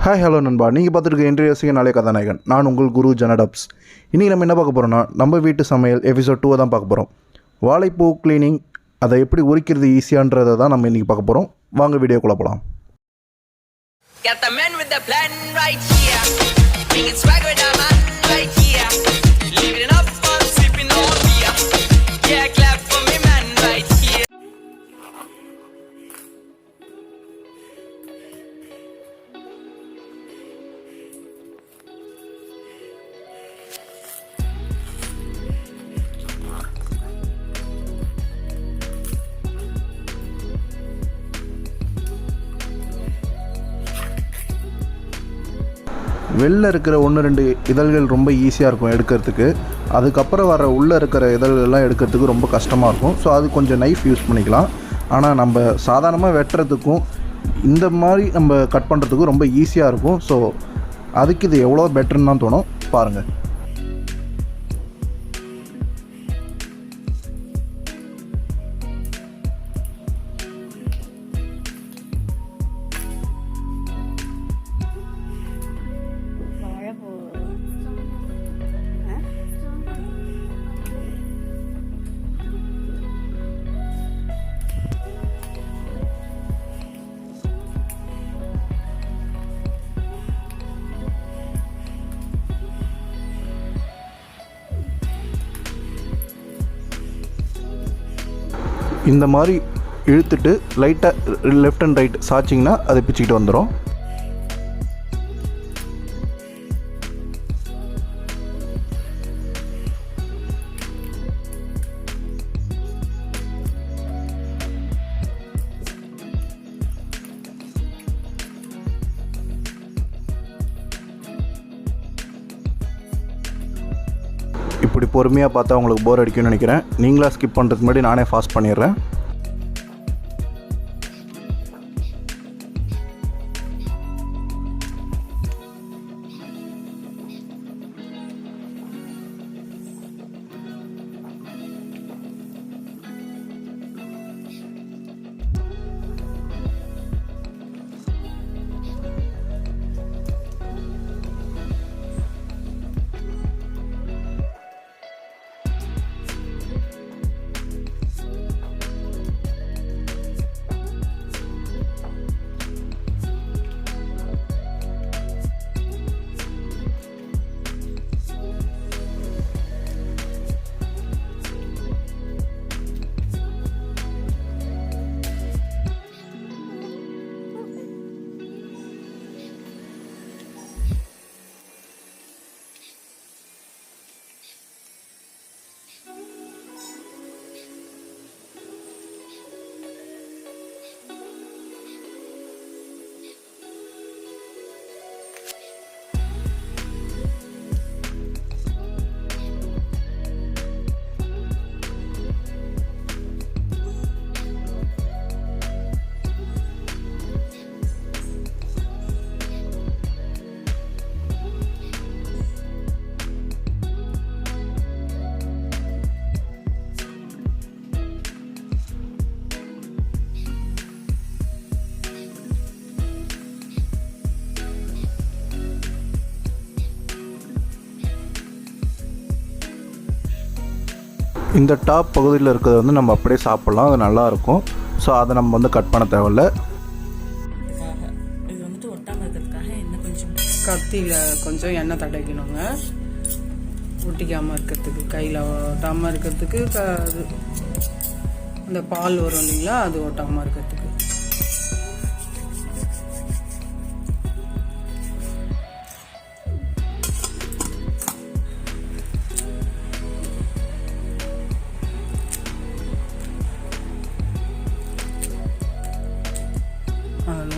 Hi hello நண்பா, நீங்கள் பார்த்துருக்க இன்றைய ரசிகன் நாளைய கதாநாயகன். நான் உங்கள் குரு ஜனடப்ஸ். இன்றைக்கி நம்ம என்ன பார்க்க போகிறோம்னா, நம்ம வீட்டு சமையல் எபிசோட் 2 தான் பார்க்க போகிறோம். வாழைப்பூ க்ளீனிங், அதை எப்படி உரிக்கிறது ஈஸியான்றதை தான் நம்ம இன்றைக்கி பார்க்க போகிறோம். வாங்க வீடியோக்குள்ளே போகலாம். வெளில இருக்கிற 1-2 இதழ்கள் ரொம்ப ஈஸியாக இருக்கும் எடுக்கிறதுக்கு. அதுக்கப்புறம் வர உள்ளே இருக்கிற இதழ்கள்லாம் எடுக்கிறதுக்கு ரொம்ப கஷ்டமாக இருக்கும். ஸோ அது கொஞ்சம் நைஃப் யூஸ் பண்ணிக்கலாம். ஆனால் நம்ம சாதாரணமாக வெட்டுறதுக்கும் இந்த மாதிரி நம்ம கட் பண்ணுறதுக்கும் ரொம்ப ஈஸியாக இருக்கும். ஸோ அதுக்கு இது எவ்வளோ பெட்டர்னு தான் தோணும். பாருங்கள். இந்த மாதிரி இழுத்துட்டு லைட்டாக லெஃப்ட் அண்ட் ரைட் சாய்ச்சிங்கன்னா அதை பிச்சுக்கிட்டு வந்துடும். இப்படி பொறுமையாக பார்த்தா உங்களுக்கு போர் அடிக்கும்னு நினைக்கிறேன். நீங்களாக ஸ்கிப் பண்ணுறதுக்கு முன்னாடி நானே ஃபாஸ்ட் பண்ணிடுறேன். இந்த டாப் பகுதியில் இருக்கிறது வந்து நம்ம அப்படியே சாப்பிட்லாம், அது நல்லாயிருக்கும். ஸோ அதை நம்ம வந்து கட் பண்ண தேவையில்ல. இது வந்துட்டு ஒட்டாமல் இருக்கிறதுக்காக எண்ணெய் கொஞ்சம் கத்தியில் கொஞ்சம் எண்ணெய் தடவிக்கணுங்க. ஒட்டிக்காமல் இருக்கிறதுக்கு, கையில் ஒட்டாமல் இருக்கிறதுக்கு. அது அந்த பால் வரும் இல்லைங்களா, அது ஒட்டாமல் இருக்கிறதுக்கு.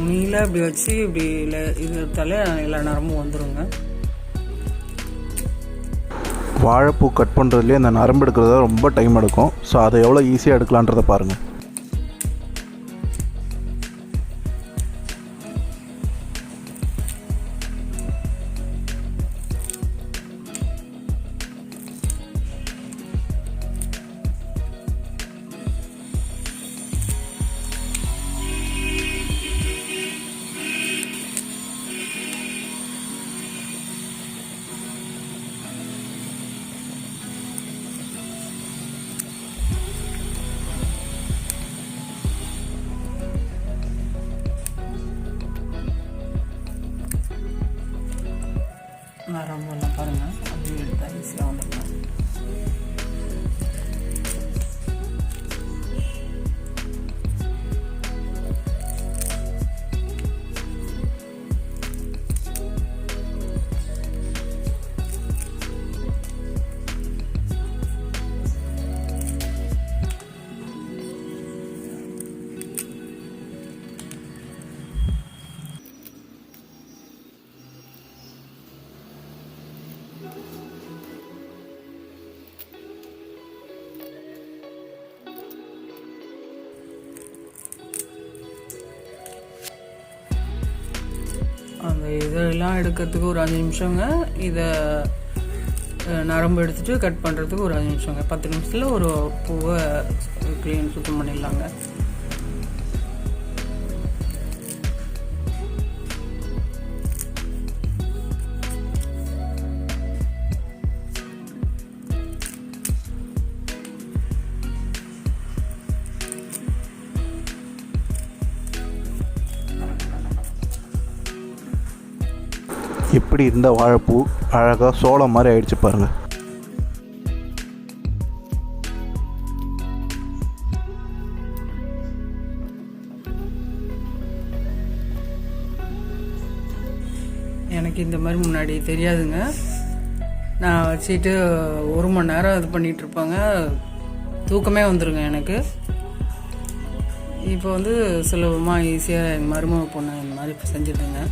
நுனியில் இப்படி வச்சு இப்படி இது எடுத்தாலே எல்லா நரம்பும் வந்துடுங்க. வாழைப்பூ கட் பண்ணுறதுலேயே அந்த நரம்பு எடுக்கிறதா ரொம்ப டைம் எடுக்கும். ஸோ அதை எவ்வளோ ஈஸியாக எடுக்கலான்றதை பாருங்கள். நரம்பெல்லாம் பாருங்கள், அப்படியே எடுத்தால் ஈஸியாக வந்துடலாம். அந்த இதெல்லாம் எடுக்கிறதுக்கு ஒரு 5 நிமிஷங்க. இதை நரம்பு எடுத்துகிட்டு கட் பண்ணுறதுக்கு ஒரு 5 நிமிஷங்க. 10 நிமிஷத்தில் ஒரு பூவை சுத்தம் பண்ணிடலாங்க. எப்படி இருந்த வாழைப்பூ அழகாக சோளம் மாதிரி ஆயிடுச்சு பாருங்கள். எனக்கு இந்த மாதிரி முன்னாடி தெரியாதுங்க. நான் வச்சுட்டு 1 மணி நேரம் இது பண்ணிகிட்ருப்பாங்க, தூக்கமே வந்துடுங்க எனக்கு. இப்போ வந்து சுலபமாக ஈஸியாக எங்கள் மருமக பொண்ணு இந்த மாதிரி செஞ்சுட்டுங்க.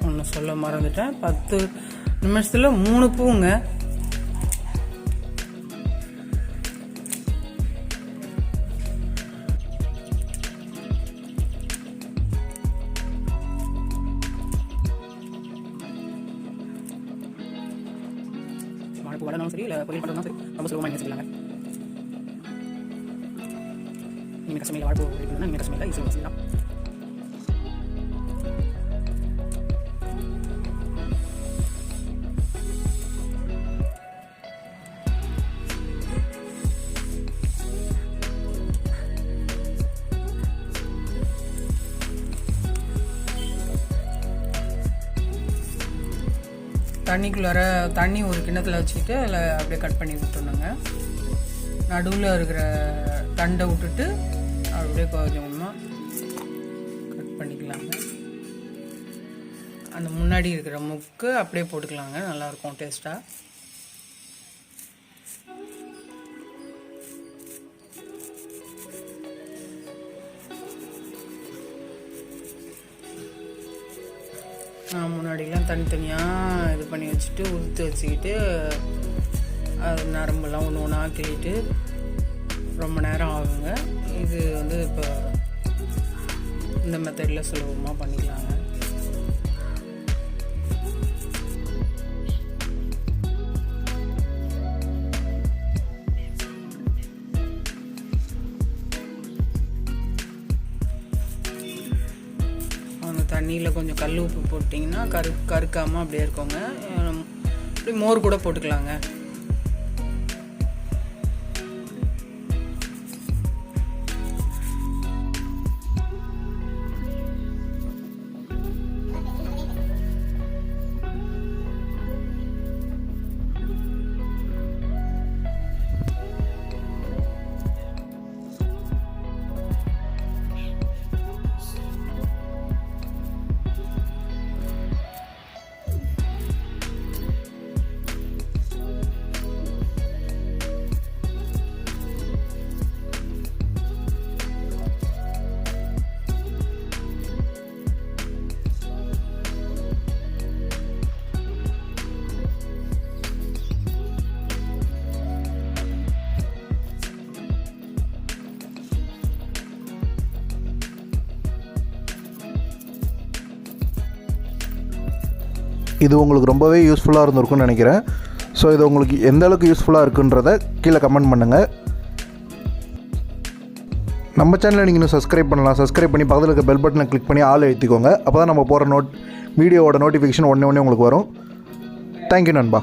ஒன்று சொல்ல மறந்துட்டேன், 10 நிமிஷத்தில் 3 பூங்க. வாழைப்பூ வடைனாலும் சரி, இல்லை பொரியல் பண்ணுறதுனாலும் சரி, ரொம்ப சுலபமாக நீங்கள் செய்யலாங்க. நீங்கள் கஷ்டமையில் வாழைப்பூ இருக்குதுன்னா நீங்கள் கஷ்டமையில் ஈஸியாக செய்யலாம். தண்ணிக்குள்ளார தண்ணி ஒரு கிண்ணத்தில் வச்சுக்கிட்டு அதில் அப்படியே கட் பண்ணி விட்டுருணுங்க. நடுவில் இருக்கிற தண்டை விட்டுட்டு அப்படியே கொஞ்சமாக கட் பண்ணிக்கலாங்க. அந்த முன்னாடி இருக்கிற முக்கு அப்படியே போட்டுக்கலாங்க, நல்லாயிருக்கும் டேஸ்ட்டாக. முன்னாடிலாம் தனித்தனியாக இது பண்ணி வச்சுட்டு உதுத்து வச்சுக்கிட்டு அது நரம்பெல்லாம் ஒன்று ஒன்றா கிள்ளிட்டு ரொம்ப நேரம் ஆகுங்க. இது வந்து இப்போ இந்த மெத்தடில் சுலபமாக பண்ணிக்கலாங்க. தண்ணியில் கொஞ்சம் கல் உப்பு போட்டிங்கன்னா கருக்காமல் அப்படியே இருக்கோங்க. அப்படி மோர் கூட போட்டுக்கலாங்க. இது உங்களுக்கு ரொம்பவே யூஸ்ஃபுல்லாக இருந்திருக்கும்னு நினைக்கிறேன். ஸோ இது உங்களுக்கு எந்த அளவுக்கு யூஸ்ஃபுல்லாக இருக்குன்றதை கீழே கமெண்ட் பண்ணுங்கள். நம்ம சேனலை நீங்கள் இன்னும் சப்ஸ்கிரைப் பண்ணலாம். சப்ஸ்கிரைப் பண்ணி பக்கத்தில் இருக்க பெல் பட்டனை கிளிக் பண்ணி ஆள் எழுத்திக்கோங்க. அப்போ தான் நம்ம போகிற வீடியோவோட நோட்டிஃபிகேஷன் உடனே உங்களுக்கு வரும். தேங்க்யூ நண்பா.